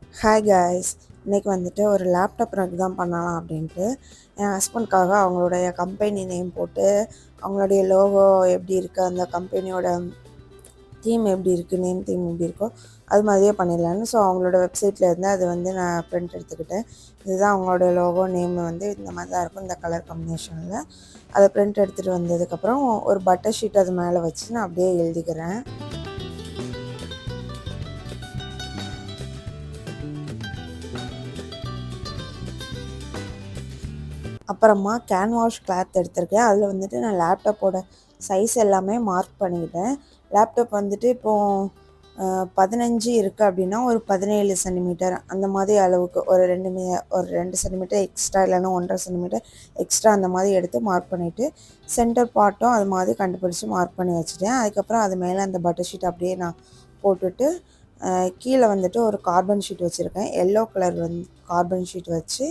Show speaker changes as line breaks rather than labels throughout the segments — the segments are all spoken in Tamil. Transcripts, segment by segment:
Hi guys. இன்றைக்கி வந்துட்டு ஒரு லேப்டாப் ரெக் தான் பண்ணலாம் அப்படின்ட்டு என் ஹஸ்பண்ட்காக அவங்களுடைய கம்பெனி நேம் போட்டு அவங்களுடைய லோகோ எப்படி இருக்குது, அந்த கம்பெனியோட தீம் எப்படி இருக்குது, நேம் தீம் எப்படி இருக்கோ அது மாதிரியே பண்ணிடலான்னு. ஸோ அவங்களோட வெப்சைட்டில் இருந்து அது வந்து நான் பிரிண்ட் எடுத்துக்கிட்டேன். இதுதான் அவங்களோட லோகோ நேம் வந்து இந்த மாதிரி தான் இருக்கும், இந்த கலர் காம்பினேஷனில். அதை பிரிண்ட் எடுத்துகிட்டு வந்ததுக்கப்புறம் ஒரு பட்டர் ஷீட் அது மேலே வச்சு நான் அப்படியே எழுதிக்கிறேன். அப்புறமா கேன்வாஷ் கிளாத் எடுத்திருக்கேன். அதில் வந்துட்டு நான் லேப்டாப்போட சைஸ் எல்லாமே மார்க் பண்ணிக்கிட்டேன். லேப்டாப் வந்துட்டு இப்போது 15 இருக்குது அப்படின்னா ஒரு 17 சென்டிமீட்டர் அந்த மாதிரி அளவுக்கு ஒரு 2 சென்டிமீட்டர் எக்ஸ்ட்ரா இல்லைன்னா 1.5 சென்டிமீட்டர் எக்ஸ்ட்ரா அந்த மாதிரி எடுத்து மார்க் பண்ணிவிட்டு சென்டர் பார்ட்டும் அது மாதிரி கண்டுபிடிச்சி மார்க் பண்ணி வச்சுட்டேன். அதுக்கப்புறம் அது மேலே அந்த பட்டர் ஷீட் அப்படியே நான் போட்டுட்டு கீழே வந்துட்டு ஒரு கார்பன் ஷீட் வச்சுருக்கேன். எல்லோ கலர் கார்பன் ஷீட் வச்சு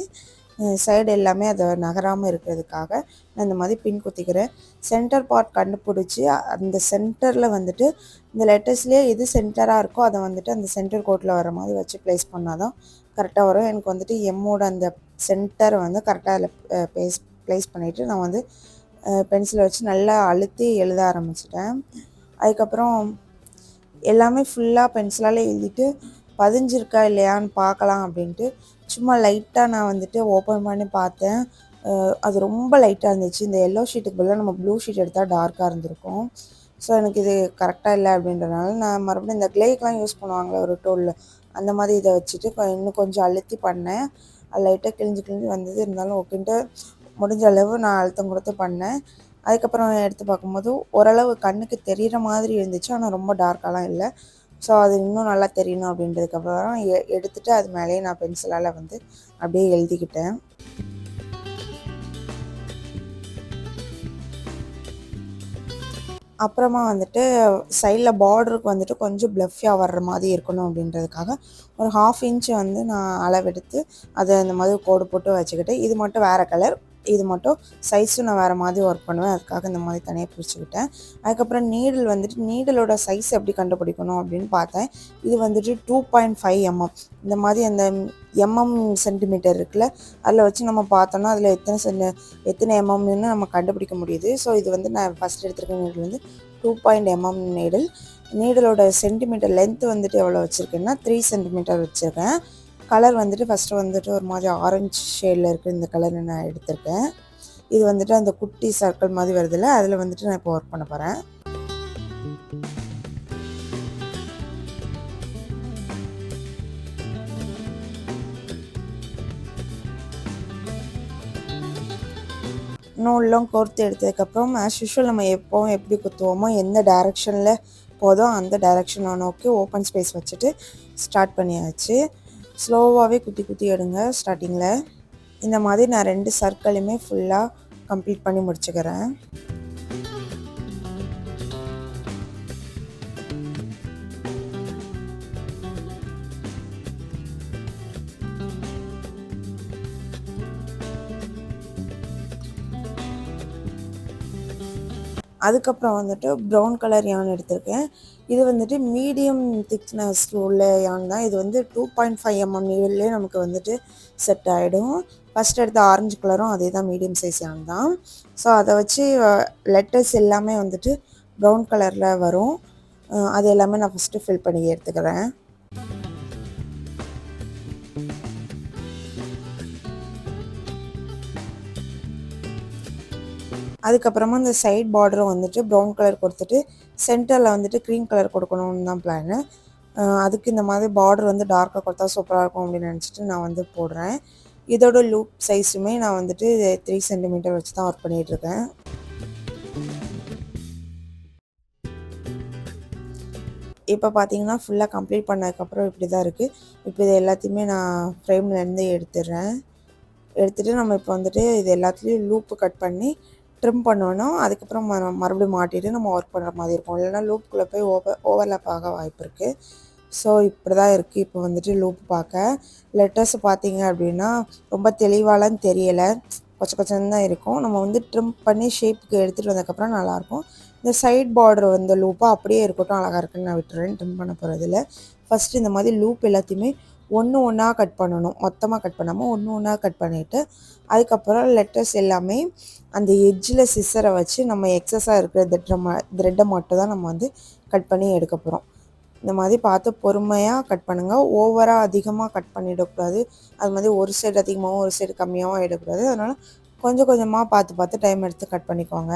சைடு எல்லாமே அதை நகராமல் இருக்கிறதுக்காக நான் இந்த மாதிரி பின் குத்திக்கிறேன். சென்டர் பார்ட் கண்டுபிடிச்சி அந்த சென்டரில் வந்துட்டு இந்த லெட்டர்ஸ்லேயே எது சென்டராக இருக்கோ அதை வந்துட்டு அந்த சென்டர் கோட்டில் வர மாதிரி வச்சு ப்ளேஸ் பண்ணால் தான் கரெக்டாக வரும். எனக்கு வந்துட்டு எம்மோட அந்த சென்டரை வந்து கரெக்டாக அதில் ப்ளேஸ் பண்ணிவிட்டு நான் வந்து பென்சிலை வச்சு நல்லா அழுத்தி எழுத ஆரம்பிச்சிட்டேன். அதுக்கப்புறம் எல்லாமே ஃபுல்லாக பென்சிலால் எழுதிட்டு பதிஞ்சிருக்கா இல்லையான்னு பார்க்கலாம் அப்படின்ட்டு சும்மா லைட்டாக நான் வந்துட்டு ஓப்பன் பண்ணி பார்த்தேன். அது ரொம்ப லைட்டாக இருந்துச்சு. இந்த எல்லோ ஷீட்டுக்கு பதிலாக நம்ம ப்ளூ ஷீட் எடுத்தால் டார்க்காக இருந்திருக்கும். ஸோ எனக்கு இது கரெக்டாக இல்லை அப்படின்றனால நான் மறுபடியும் இந்த க்ளேக்கெலாம் யூஸ் பண்ணுவாங்களே ஒரு டூலில், அந்த மாதிரி இதை வச்சுட்டு இன்னும் கொஞ்சம் அழுத்தி பண்ணேன். அது லைட்டாக கிழிஞ்சு வந்தது. இருந்தாலும் ஓகேன்ட்டு முடிஞ்ச அளவு நான் அழுத்தம் கொடுத்து பண்ணேன். அதுக்கப்புறம் எடுத்து பார்க்கும்போது ஓரளவு கண்ணுக்கு தெரிகிற மாதிரி இருந்துச்சு. ஆனால் ரொம்ப டார்க்காலாம் இல்லை. ஸோ அது இன்னும் நல்லா தெரியணும் அப்படின்றதுக்கப்புறம் எடுத்துகிட்டு அது மேலேயே நான் பென்சிலால் வந்து அப்படியே எழுதிக்கிட்டேன். அப்புறமா வந்துட்டு சைடில் பார்டருக்கு வந்துட்டு கொஞ்சம் ப்ளஃபியாக வர்ற மாதிரி இருக்கணும் அப்படின்றதுக்காக ஒரு 1/2 இன்ச்சு வந்து நான் அளவெடுத்து அதை இந்த மாதிரி கோடு போட்டு வச்சுக்கிட்டு, இது மட்டும் வேறு கலர், இது மட்டும் சைஸும் நான் வேறு மாதிரி ஒர்க் பண்ணுவேன். அதுக்காக இந்த மாதிரி தனியாக பிரிச்சுக்கிட்டேன். அதுக்கப்புறம் நீடில் வந்துட்டு நீடலோட சைஸ் எப்படி கண்டுபிடிக்கணும் அப்படின்னு பார்த்தேன். இது வந்துட்டு 2.5 mm இந்த மாதிரி அந்த சென்டிமீட்டர் இருக்குல்ல, அதில் வச்சு நம்ம பார்த்தோன்னா அதில் எத்தனை எம்எம்னு நம்ம கண்டுபிடிக்க முடியுது. ஸோ இது வந்து நான் ஃபஸ்ட் எடுத்துருக்க நீடில் வந்து 2 mm நீடலோட சென்டிமீட்டர் லென்த் வந்துட்டு எவ்வளோ வச்சுருக்கேன்னா 3 சென்டிமீட்டர் வச்சுருக்கேன். கலர் வந்துட்டு ஃபஸ்ட்டு வந்துட்டு ஒரு மாதிரி ஆரஞ்சு ஷேடில் இருக்கிற இந்த கலர் நான் எடுத்திருக்கேன். இது வந்துட்டு அந்த குட்டி சர்க்கிள் மாதிரி வருதில்ல, அதில் வந்துட்டு நான் இப்போ ஒர்க் பண்ண போகிறேன். நூல்லாம் கோர்த்து எடுத்ததுக்கப்புறம் ஆஸ் யூஷுவல் நம்ம எப்போவும் எப்படி குத்துவோமோ எந்த டைரெக்ஷனில் போதும் அந்த டைரெக்ஷனை நோக்கி ஓப்பன் ஸ்பேஸ் வச்சுட்டு ஸ்டார்ட் பண்ணியாச்சு. ஸ்லோவாகவே குத்தி எடுங்க ஸ்டார்டிங்கில். இந்த மாதிரி நான் 2 சர்க்கிளையுமே ஃபுல்லாக கம்ப்ளீட் பண்ணி முடிச்சுக்கிறேன். அதுக்கப்புறம் வந்துட்டு ப்ரௌன் கலர் யான் எடுத்திருக்கேன். இது வந்துட்டு மீடியம் திக்னஸ் உள்ள யான் தான். இது வந்து 2.5 mm நீடல்லே நமக்கு வந்துட்டு செட் ஆகிடும். ஃபஸ்ட் எடுத்த ஆரஞ்சு கலரும் அதே தான், மீடியம் சைஸ் யான் தான். ஸோ அதை வச்சு லெட்டர்ஸ் எல்லாமே வந்துட்டு ப்ரௌன் கலரில் வரும். அது எல்லாமே நான் ஃபஸ்ட்டு ஃபில் பண்ணி எடுத்துக்கிறேன். அதுக்கப்புறமா இந்த சைட் பார்டரும் வந்துட்டு ப்ரௌன் கலர் கொடுத்துட்டு சென்டரில் வந்துட்டு க்ரீன் கலர் கொடுக்கணுன்னு தான் பிளானு. அதுக்கு இந்த மாதிரி பார்டர் வந்து டார்க்காக கொடுத்தா சூப்பராக இருக்கும் அப்படின்னு நினச்சிட்டு நான் வந்து போடுறேன். இதோட லூப் சைஸுமே நான் வந்துட்டு 3 சென்டிமீட்டர் வச்சு தான் ஒர்க் பண்ணிகிட்ருக்கேன். இப்போ பார்த்தீங்கன்னா ஃபுல்லாக கம்ப்ளீட் பண்ணதுக்கப்புறம் இப்படி தான் இருக்குது. இப்போ இது எல்லாத்தையுமே நான் ஃப்ரேம்லேருந்து எடுத்துகிட்டு நம்ம இப்போ வந்துட்டு இது எல்லாத்துலேயும் லூப்பு கட் பண்ணி ட்ரிம் பண்ணணும். அதுக்கப்புறம் மறுபடியும் மாட்டிட்டு நம்ம ஒர்க் பண்ணுற மாதிரி இருக்கும். இல்லைன்னா லூப்புக்குள்ளே போய் ஓவர்லாப் ஆக வாய்ப்பு இருக்குது. ஸோ இப்படி தான் இருக்குது. இப்போ வந்துட்டு லூப் பார்க்க லெட்டர்ஸ் பார்த்தீங்க அப்படின்னா ரொம்ப தெளிவாலாம் தெரியலை, கொச்சன்னு தான் இருக்கும். நம்ம வந்து ட்ரிம் பண்ணி ஷேப்புக்கு எடுத்துகிட்டு வந்ததுக்கப்புறம் நல்லாயிருக்கும். இந்த சைட் பார்டர் வந்து லூப்பாக அப்படியே இருக்கட்டும், அழகாக இருக்குன்னு நான் விட்டுறேன். ட்ரிம் பண்ண போகிறதில்ல. ஃபஸ்ட்டு இந்த மாதிரி லூப் எல்லாத்தையுமே ஒன்று ஒன்றா கட் பண்ணணும், மொத்தமாக கட் பண்ணாமல் ஒன்று ஒன்றா கட் பண்ணிவிட்டு அதுக்கப்புறம் லெட்டர்ஸ் எல்லாமே அந்த எட்ஜில் சிசரை வச்சு நம்ம எக்ஸஸாக இருக்கிற த்ரெட்டை மட்டும் தான் நம்ம வந்து கட் பண்ணி எடுக்க போகிறோம். இந்த மாதிரி பார்த்து பொறுமையாக கட் பண்ணுங்கள். ஓவராக அதிகமாக கட் பண்ணிடக்கூடாது, அது மாதிரி ஒரு சைடு அதிகமாகவும் ஒரு சைடு கம்மியாகவும் எடுக்கக்கூடாது. அதனால் கொஞ்சம் கொஞ்சமாக பார்த்து பார்த்து டைம் எடுத்து கட் பண்ணிக்கோங்க.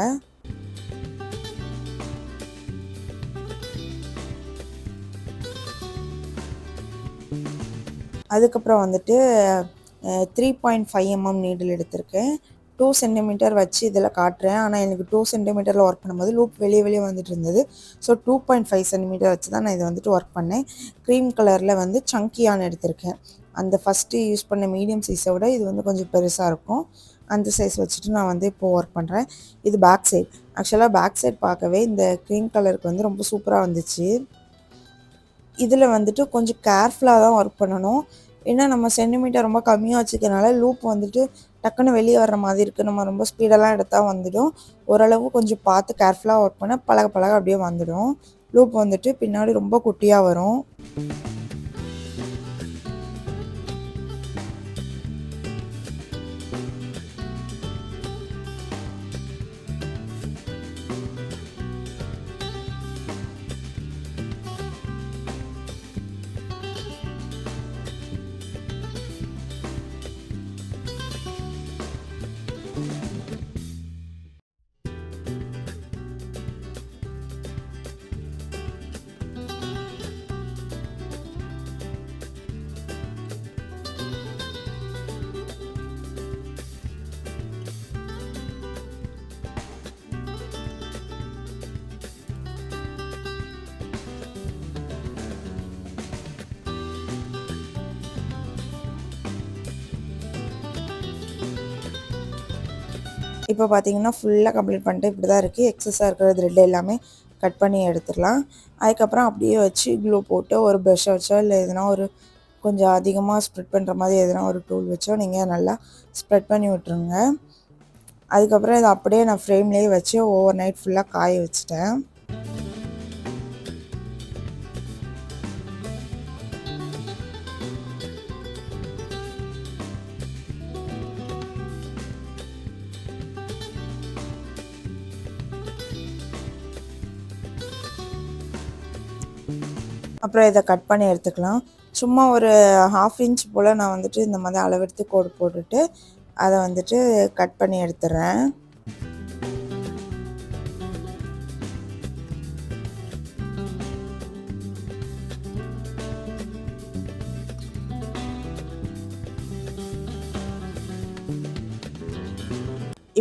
அதுக்கப்புறம் வந்துட்டு 3.5 mm நீடில் எடுத்திருக்கேன். 2 சென்டிமீட்டர் வச்சு இதில் காட்டுறேன், ஆனால் எனக்கு 2 சென்டிமீட்டரில் ஒர்க் பண்ணும்போது லூப் வெளியே வந்துட்டு இருந்தது. ஸோ 2.5 சென்டிமீட்டர் வச்சு தான் நான் இதை வந்துட்டு ஒர்க் பண்ணேன். க்ரீம் கலரில் வந்து சங்கியான் எடுத்திருக்கேன். அந்த ஃபஸ்ட்டு யூஸ் பண்ண மீடியம் சைஸை விட இது வந்து கொஞ்சம் பெருசாக இருக்கும். அந்த சைஸ் வச்சுட்டு நான் வந்து இப்போது ஒர்க் பண்ணுறேன். இது பேக் சைட். ஆக்சுவலாக பேக் சைட் பார்க்கவே இந்த க்ரீம் கலருக்கு வந்து ரொம்ப சூப்பராக வந்துச்சு. இதில் வந்துட்டு கொஞ்சம் கேர்ஃபுல்லாக தான் ஒர்க் பண்ணணும். ஏன்னா நம்ம சென்டிமீட்டர் ரொம்ப கம்மியாக வச்சுக்கிறனால லூப் வந்துட்டு டக்குன்னு வெளியே வர்ற மாதிரி இருக்குது. நம்ம ரொம்ப ஸ்பீடெல்லாம் எடுத்தால் வந்துடும். ஓரளவு கொஞ்சம் பார்த்து கேர்ஃபுல்லாக ஒர்க் பண்ண பழக அப்படியே வந்துடும். லூப் வந்துட்டு பின்னாடி ரொம்ப குட்டியாக வரும். இப்போ பார்த்தீங்கன்னா ஃபுல்லாக கம்ப்ளீட் பண்ணிட்டு இப்படி தான் இருக்குது. எக்ஸஸாக இருக்கிற த்ரெட் எல்லாமே கட் பண்ணி எடுத்துடலாம். அதுக்கப்புறம் அப்படியே வச்சு க்ளூ போட்டு ஒரு ப்ரஷ்ஷை வச்சோ இல்லை எதுனா ஒரு கொஞ்சம் அதிகமாக ஸ்ப்ரெட் பண்ணுற மாதிரி எதுனா ஒரு டூல் வச்சோ நீங்கள் நல்லா ஸ்ப்ரெட் பண்ணி விட்டுருங்க. அதுக்கப்புறம் இதை அப்படியே நான் ஃப்ரேம்லேயே வச்சு ஓவர் நைட் ஃபுல்லாக காய வச்சுட்டேன். அப்புறம் இதை கட் பண்ணி எடுத்துக்கலாம். சும்மா ஒரு 1/2 இன்ச் போல் நான் வந்துட்டு இந்த மாதிரி அளவெடுத்து கோடு போட்டுட்டு அதை வந்துட்டு கட் பண்ணி எடுத்துடுறேன்.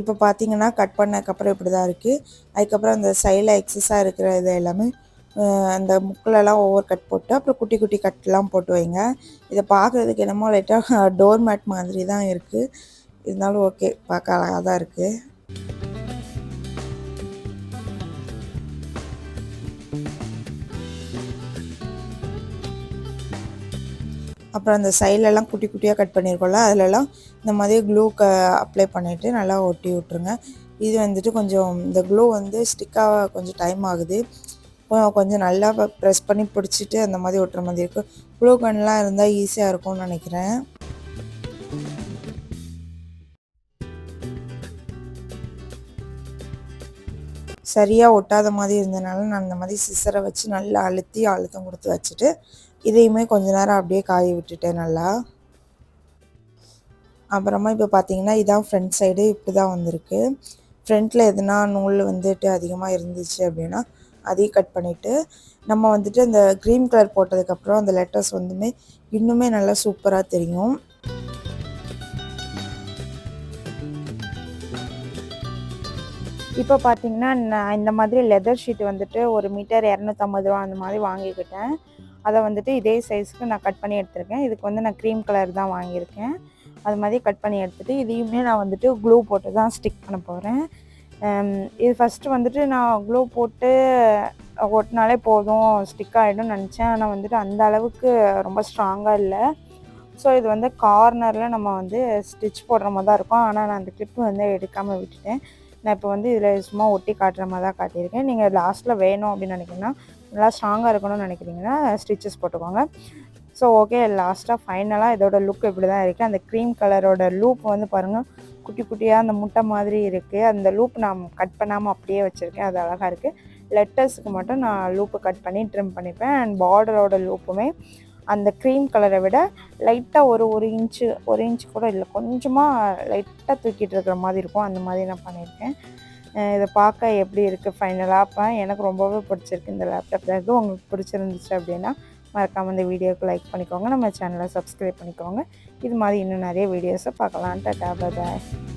இப்போ பார்த்தீங்கன்னா கட் பண்ணதுக்கப்புறம் இப்படி தான் இருக்குது. அதுக்கப்புறம் அந்த சைடில் எக்ஸஸாக இருக்கிற இது எல்லாமே அந்த முக்கிலலாம் ஓவர் கட் போட்டு அப்புறம் குட்டி குட்டி கட்லாம் போட்டு வைங்க. இதை பார்க்குறதுக்கு என்னமோ லைட்டாக டோர் மேட் மாதிரி தான் இருக்குது. இருந்தாலும் ஓகே, பார்க்க அழகாக தான் இருக்குது. அப்புறம் அந்த சைட்லலாம் குட்டி குட்டியாக கட் பண்ணியிருக்கோம்ல, அதிலலாம் இந்த மாதிரி க்ளூ அப்ளை பண்ணிவிட்டு நல்லா ஒட்டி விட்ருங்க. இது வந்துட்டு கொஞ்சம் இந்த க்ளூ வந்து ஸ்டிக்காக கொஞ்சம் டைம் ஆகுது. கொஞ்சம் நல்லா ப்ரெஸ் பண்ணி பிடிச்சிட்டு அந்த மாதிரி ஒட்டுற மாதிரி இருக்கும். க்ளூ கன்லாம் இருந்தால் ஈஸியாக இருக்கும்னு நினைக்கிறேன். சரியாக ஒட்டாத மாதிரி இருந்ததுனால நான் இந்த மாதிரி சிசரை வச்சு நல்லா அழுத்தம் கொடுத்து வச்சுட்டு இதையுமே கொஞ்ச நேரம் அப்படியே காய விட்டுட்டேன் நல்லா. அப்புறமா இப்போ பார்த்தீங்கன்னா இதான் ஃப்ரண்ட் சைடு இப்படி தான் வந்திருக்கு. ஃப்ரண்ட்டில் எதுனா நூல் வந்துட்டு அதிகமாக இருந்துச்சு அப்படின்னா அதையும் கட் பண்ணிவிட்டு நம்ம வந்துட்டு அந்த க்ரீன் கலர் போட்டதுக்கப்புறம் அந்த லெட்டர்ஸ் வந்துமே இன்னுமே நல்லா சூப்பராக தெரியும். இப்போ பார்த்தீங்கன்னா நான் இந்த மாதிரி லெதர் ஷீட் வந்துட்டு 1 மீட்டர் 250 ரூபா அந்த மாதிரி வாங்கிக்கிட்டேன். அதை வந்துட்டு இதே சைஸுக்கு நான் கட் பண்ணி எடுத்திருக்கேன். இதுக்கு வந்து நான் க்ரீம் கலர் தான் வாங்கியிருக்கேன். அது மாதிரி கட் பண்ணி எடுத்துகிட்டு இதையுமே நான் வந்துட்டு க்ளூ போட்டு தான் ஸ்டிக் பண்ண போகிறேன். இது ஃபஸ்ட்டு வந்துட்டு நான் க்ளூ போட்டு ஒட்டினாலே போதும் ஸ்டிக் ஆகிடும்னு நினச்சேன். ஆனால் வந்துட்டு அந்த அளவுக்கு ரொம்ப ஸ்ட்ராங்காக இல்லை. ஸோ இது வந்து கார்னரில் நம்ம வந்து ஸ்டிச் போடுற மாதிரி தான் இருக்கும். ஆனால் நான் அந்த கிளிப்பு வந்து எடுக்காமல் விட்டுட்டேன். நான் இப்போ வந்து இதில் சும்மா ஒட்டி காட்டுற மாதிரி தான் காட்டியிருக்கேன். நீங்கள் லாஸ்ட்டில் வேணும் அப்படின்னு நினைக்கிறீங்கன்னா, நல்லா ஸ்ட்ராங்காக இருக்கணும்னு நினைக்கிறீங்கன்னா ஸ்டிச்சஸ் போட்டுக்கோங்க. ஸோ ஓகே, லாஸ்ட்டாக ஃபைனலாக இதோட லுக் இப்படி தான் இருக்குது. அந்த க்ரீம் கலரோட லூப் வந்து பாருங்கள், குட்டி குட்டியாக அந்த முட்டை மாதிரி இருக்குது. அந்த லூப் நான் கட் பண்ணாமல் அப்படியே வச்சுருக்கேன். அது அழகாக இருக்குது. லெட்டர்ஸுக்கு மட்டும் நான் லூப்பு கட் பண்ணி ட்ரிம் பண்ணிப்பேன். அண்ட் பார்டரோட லூப்புமே அந்த க்ரீம் கலரை விட லைட்டாக ஒரு இன்ச்சு கூட இல்லை, கொஞ்சமாக லைட்டாக தூக்கிட்டு இருக்கிற மாதிரி இருக்கும். அந்த மாதிரி நான் பண்ணியிருக்கேன். இதை பார்க்க எப்படி இருக்குது ஃபைனலாக? அப்போ எனக்கு ரொம்பவே பிடிச்சிருக்கு இந்த லேப்டாப் பேக்கு. உங்களுக்கு பிடிச்சிருந்துச்சு அப்படின்னா மறக்காமல் இந்த வீடியோவுக்கு லைக் பண்ணிக்கோங்க. நம்ம சேனலை சப்ஸ்கிரைப் பண்ணிக்கோங்க. இது மாதிரி இன்னும் நிறைய வீடியோஸை பார்க்கலாம். Tata, bye bye.